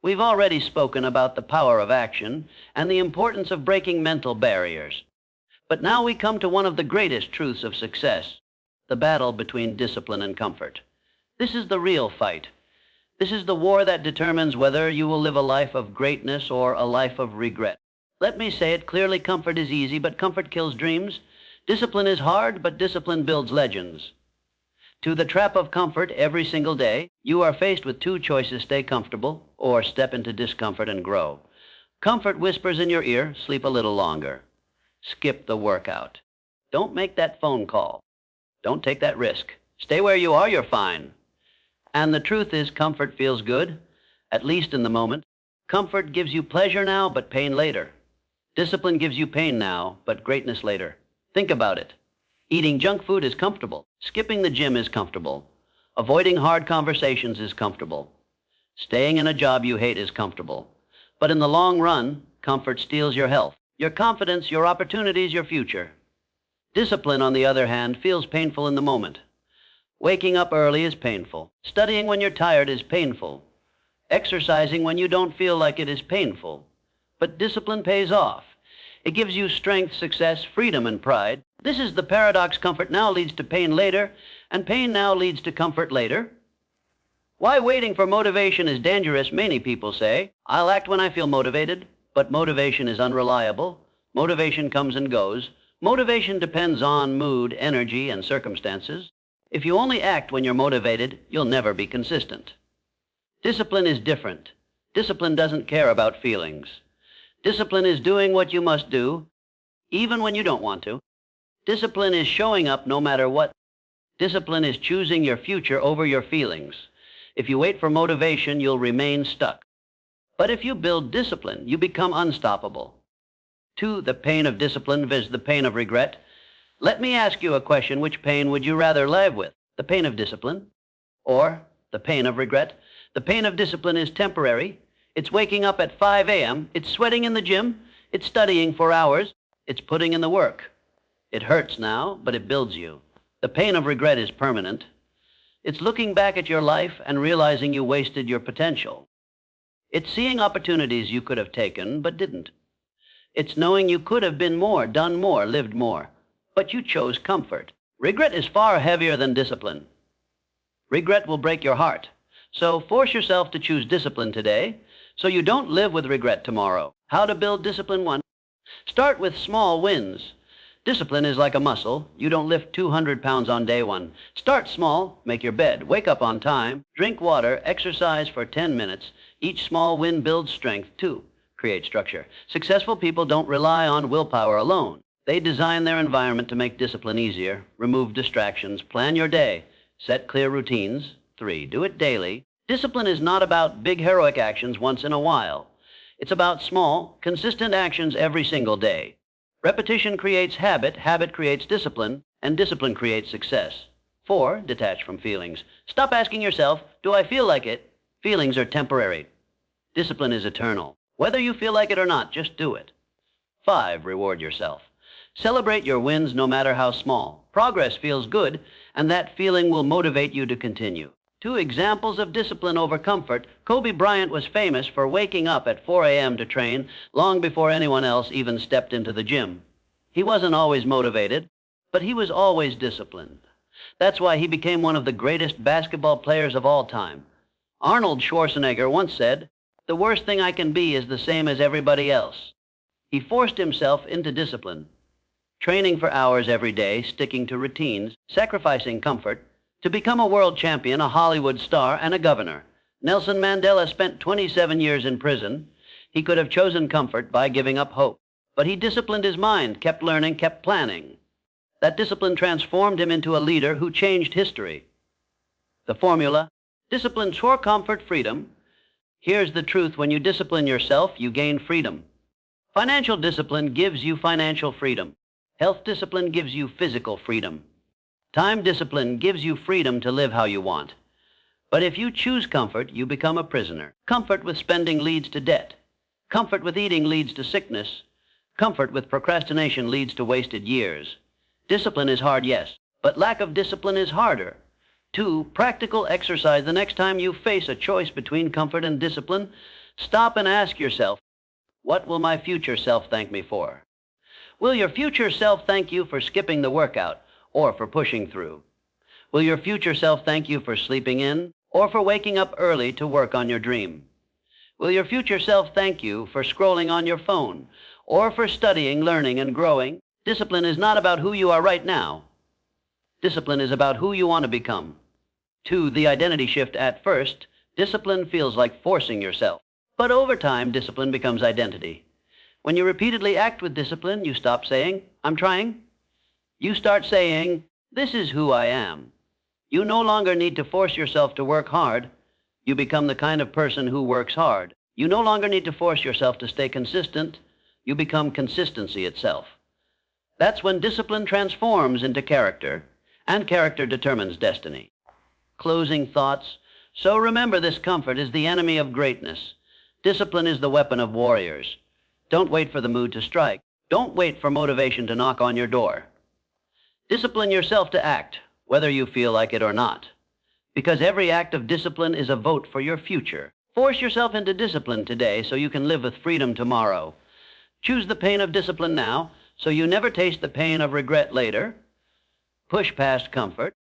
We've already spoken about the power of action and the importance of breaking mental barriers. But now we come to one of the greatest truths of success, the battle between discipline and comfort. This is the real fight. This is the war that determines whether you will live a life of greatness or a life of regret. Let me say it clearly, comfort is easy, but comfort kills dreams. Discipline is hard, but discipline builds legends. To the trap of comfort every single day, you are faced with two choices: stay comfortable or step into discomfort and grow. Comfort whispers in your ear, sleep a little longer. Skip the workout. Don't make that phone call. Don't take that risk. Stay where you are, you're fine. And the truth is, comfort feels good, at least in the moment. Comfort gives you pleasure now, but pain later. Discipline gives you pain now, but greatness later. Think about it. Eating junk food is comfortable. Skipping the gym is comfortable. Avoiding hard conversations is comfortable. Staying in a job you hate is comfortable. But in the long run, comfort steals your health, your confidence, your opportunities, your future. Discipline, on the other hand, feels painful in the moment. Waking up early is painful. Studying when you're tired is painful. Exercising when you don't feel like it is painful. But discipline pays off. It gives you strength, success, freedom, and pride. This is the paradox. Comfort now leads to pain later, and pain now leads to comfort later. Why waiting for motivation is dangerous, many people say. I'll act when I feel motivated, but motivation is unreliable. Motivation comes and goes. Motivation depends on mood, energy, and circumstances. If you only act when you're motivated, you'll never be consistent. Discipline is different. Discipline doesn't care about feelings. Discipline is doing what you must do, even when you don't want to. Discipline is showing up no matter what. Discipline is choosing your future over your feelings. If you wait for motivation, you'll remain stuck. But if you build discipline, you become unstoppable. To the pain of discipline versus the pain of regret. Let me ask you a question. Which pain would you rather live with? The pain of discipline or the pain of regret? The pain of discipline is temporary. It's waking up at 5 a.m. It's sweating in the gym. It's studying for hours. It's putting in the work. It hurts now, but it builds you. The pain of regret is permanent. It's looking back at your life and realizing you wasted your potential. It's seeing opportunities you could have taken but didn't. It's knowing you could have been more, done more, lived more, but you chose comfort. Regret is far heavier than discipline. Regret will break your heart. So force yourself to choose discipline today so you don't live with regret tomorrow. How to build discipline? 1. Start with small wins. Discipline is like a muscle. You don't lift 200 pounds on day 1. Start small, make your bed, wake up on time, drink water, exercise for 10 minutes. Each small win builds strength. 2. Create structure. Successful people don't rely on willpower alone. They design their environment to make discipline easier. Remove distractions. Plan your day. Set clear routines. 3. Do it daily. Discipline is not about big heroic actions once in a while. It's about small, consistent actions every single day. Repetition creates habit, habit creates discipline, and discipline creates success. 4. Detach from feelings. Stop asking yourself, do I feel like it? Feelings are temporary. Discipline is eternal. Whether you feel like it or not, just do it. 5. Reward yourself. Celebrate your wins no matter how small. Progress feels good, and that feeling will motivate you to continue. 2 examples of discipline over comfort. Kobe Bryant was famous for waking up at 4 a.m. to train long before anyone else even stepped into the gym. He wasn't always motivated, but he was always disciplined. That's why he became one of the greatest basketball players of all time. Arnold Schwarzenegger once said, "The worst thing I can be is the same as everybody else." He forced himself into discipline, training for hours every day, sticking to routines, sacrificing comfort, to become a world champion, a Hollywood star, and a governor. Nelson Mandela spent 27 years in prison. He could have chosen comfort by giving up hope. But he disciplined his mind, kept learning, kept planning. That discipline transformed him into a leader who changed history. The formula: discipline for comfort, freedom. Here's the truth: when you discipline yourself, you gain freedom. Financial discipline gives you financial freedom. Health discipline gives you physical freedom. Time discipline gives you freedom to live how you want. But if you choose comfort, you become a prisoner. Comfort with spending leads to debt. Comfort with eating leads to sickness. Comfort with procrastination leads to wasted years. Discipline is hard, yes, but lack of discipline is harder. 2, practical exercise. The next time you face a choice between comfort and discipline, Stop and ask yourself, what will my future self thank me for? Will your future self thank you for skipping the workout or for pushing through? Will your future self thank you for sleeping in or for waking up early to work on your dream? Will your future self thank you for scrolling on your phone or for studying, learning, and growing? Discipline is not about who you are right now. Discipline is about who you want to become. To the identity shift at first, discipline feels like forcing yourself. But over time, discipline becomes identity. When you repeatedly act with discipline, you stop saying, I'm trying. You start saying, this is who I am. You no longer need to force yourself to work hard. You become the kind of person who works hard. You no longer need to force yourself to stay consistent. You become consistency itself. That's when discipline transforms into character, and character determines destiny. Closing thoughts. So remember, this comfort is the enemy of greatness. Discipline is the weapon of warriors. Don't wait for the mood to strike. Don't wait for motivation to knock on your door. Discipline yourself to act, whether you feel like it or not. Because every act of discipline is a vote for your future. Force yourself into discipline today so you can live with freedom tomorrow. Choose the pain of discipline now so you never taste the pain of regret later. Push past comfort.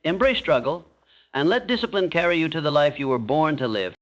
Embrace struggle, and let discipline carry you to the life you were born to live.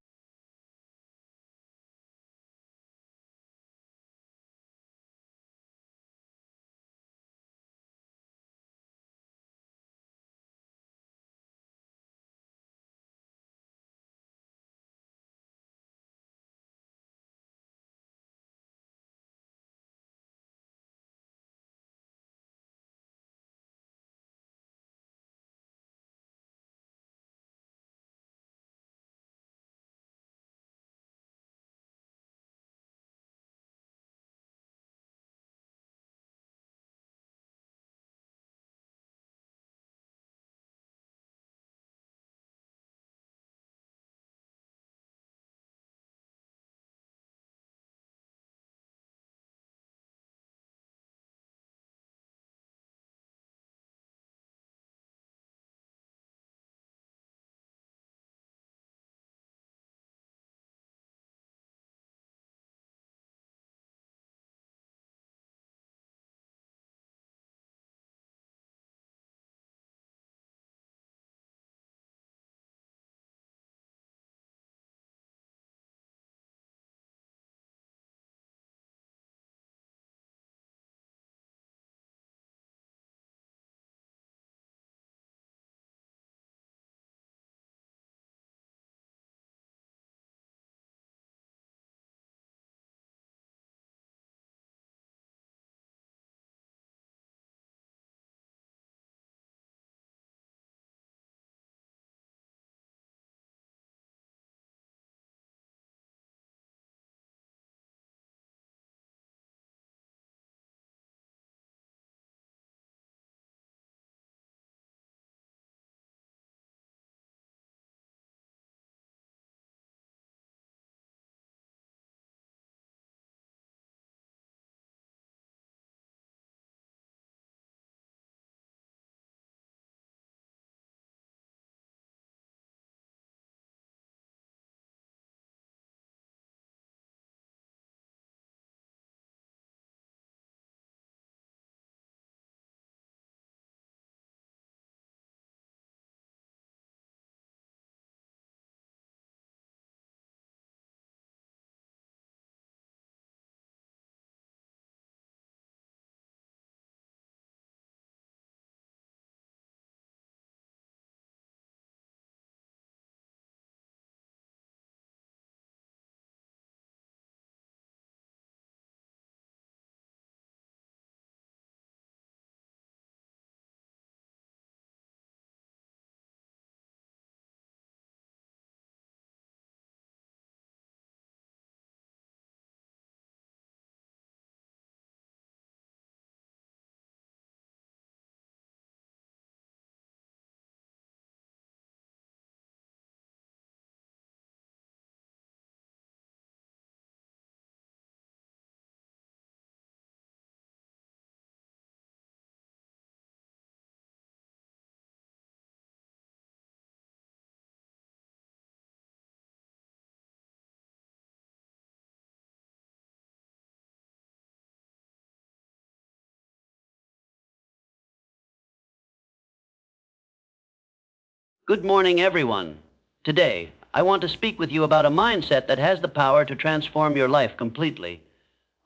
Good morning, everyone. Today, I want to speak with you about a mindset that has the power to transform your life completely.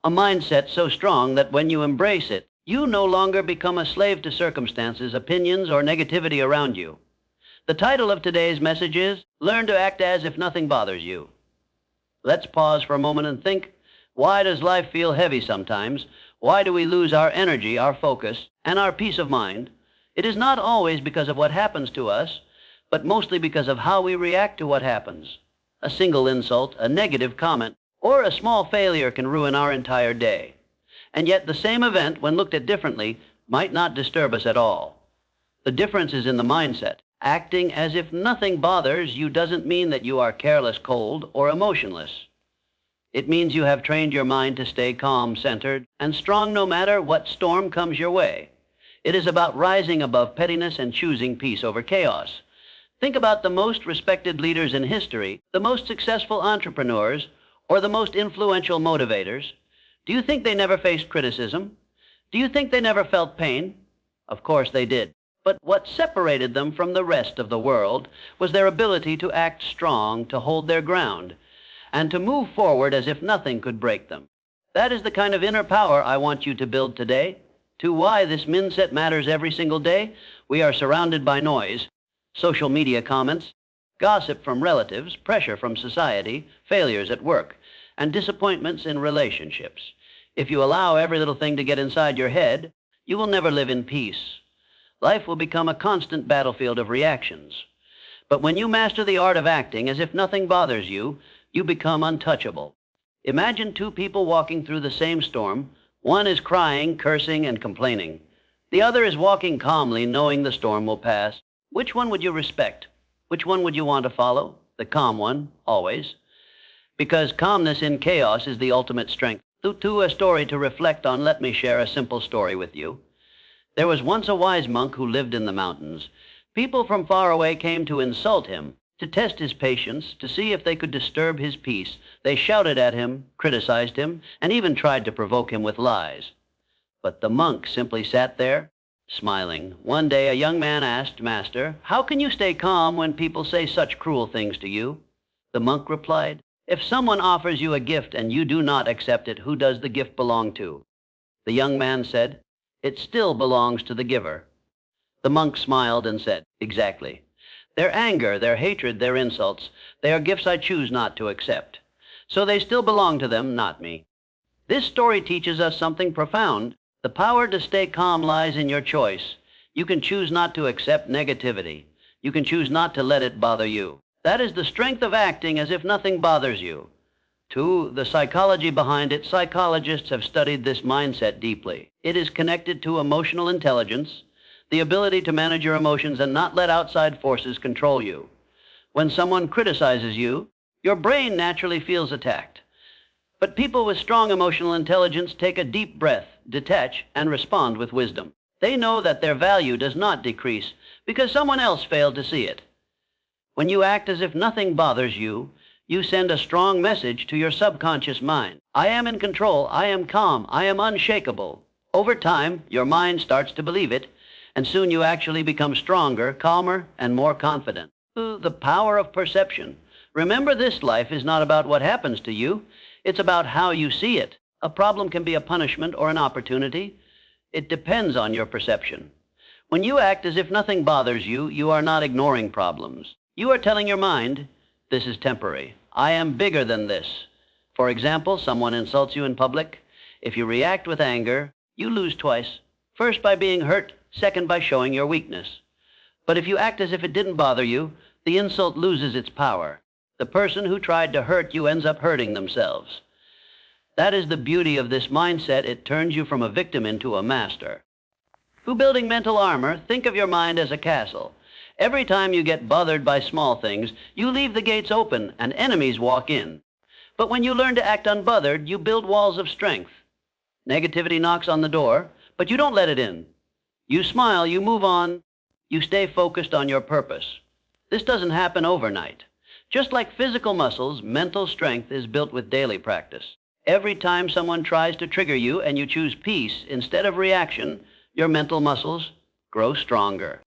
A mindset so strong that when you embrace it, you no longer become a slave to circumstances, opinions, or negativity around you. The title of today's message is, Learn to Act As If Nothing Bothers You. Let's pause for a moment and think, why does life feel heavy sometimes? Why do we lose our energy, our focus, and our peace of mind? It is not always because of what happens to us, but mostly because of how we react to what happens. A single insult, a negative comment, or a small failure can ruin our entire day. And yet the same event, when looked at differently, might not disturb us at all. The difference is in the mindset. Acting as if nothing bothers you doesn't mean that you are careless, cold, or emotionless. It means you have trained your mind to stay calm, centered, and strong no matter what storm comes your way. It is about rising above pettiness and choosing peace over chaos. Think about the most respected leaders in history, the most successful entrepreneurs, or the most influential motivators. Do you think they never faced criticism? Do you think they never felt pain? Of course they did. But what separated them from the rest of the world was their ability to act strong, to hold their ground, and to move forward as if nothing could break them. That is the kind of inner power I want you to build today. To why this mindset matters every single day, we are surrounded by noise, social media comments, gossip from relatives, pressure from society, failures at work, and disappointments in relationships. If you allow every little thing to get inside your head, you will never live in peace. Life will become a constant battlefield of reactions. But when you master the art of acting as if nothing bothers you, you become untouchable. Imagine two people walking through the same storm. One is crying, cursing, and complaining. The other is walking calmly, knowing the storm will pass. Which one would you respect? Which one would you want to follow? The calm one, always. Because calmness in chaos is the ultimate strength. To a story to reflect on, let me share a simple story with you. There was once a wise monk who lived in the mountains. People from far away came to insult him, to test his patience, to see if they could disturb his peace. They shouted at him, criticized him, and even tried to provoke him with lies. But the monk simply sat there, smiling. One day a young man asked, "Master, how can you stay calm when people say such cruel things to you?" The monk replied, "If someone offers you a gift and you do not accept it, who does the gift belong to?" The young man said, "It still belongs to the giver." The monk smiled and said, "Exactly. Their anger, their hatred, their insults, they are gifts I choose not to accept. So they still belong to them, not me." This story teaches us something profound. The power to stay calm lies in your choice. You can choose not to accept negativity. You can choose not to let it bother you. That is the strength of acting as if nothing bothers you. The psychology behind it, psychologists have studied this mindset deeply. It is connected to emotional intelligence, the ability to manage your emotions and not let outside forces control you. When someone criticizes you, your brain naturally feels attacked. But people with strong emotional intelligence take a deep breath, detach, and respond with wisdom. They know that their value does not decrease because someone else failed to see it. When you act as if nothing bothers you, you send a strong message to your subconscious mind. I am in control, I am calm, I am unshakable. Over time, your mind starts to believe it, and soon you actually become stronger, calmer, and more confident. The power of perception. Remember, this life is not about what happens to you. It's about how you see it. A problem can be a punishment or an opportunity. It depends on your perception. When you act as if nothing bothers you, you are not ignoring problems. You are telling your mind, this is temporary. I am bigger than this. For example, someone insults you in public. If you react with anger, you lose twice. First by being hurt, second by showing your weakness. But if you act as if it didn't bother you, the insult loses its power. The person who tried to hurt you ends up hurting themselves. That is the beauty of this mindset. It turns you from a victim into a master. Who building mental armor, think of your mind as a castle. Every time you get bothered by small things, you leave the gates open and enemies walk in. But when you learn to act unbothered, you build walls of strength. Negativity knocks on the door, but you don't let it in. You smile, you move on, you stay focused on your purpose. This doesn't happen overnight. Just like physical muscles, mental strength is built with daily practice. Every time someone tries to trigger you and you choose peace instead of reaction, your mental muscles grow stronger.